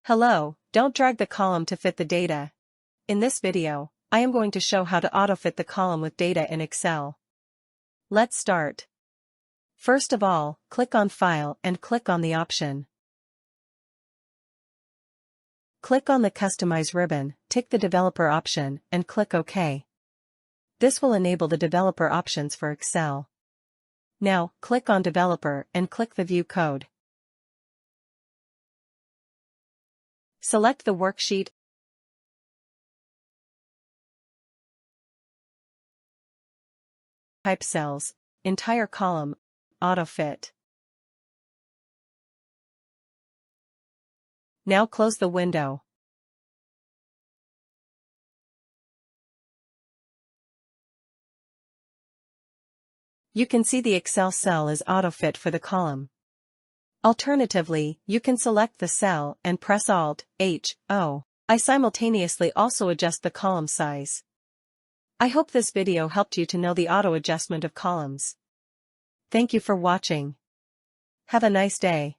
Hello, don't drag the column to fit the data. In this video, I am going to show how to auto-fit the column with data in Excel. Let's start. First of all, click on File and click on the option. Click on the Customize ribbon, tick the Developer option, and click OK. This will enable the developer options for Excel. Now, click on Developer and click the View Code. Select the worksheet. Type cells, entire column, auto-fit. Now close the window. You can see the Excel cell is auto-fit for the column. Alternatively, you can select the cell and press Alt-H-O. I simultaneously also adjust the column size. I hope this video helped you to know the auto adjustment of columns. Thank you for watching. Have a nice day.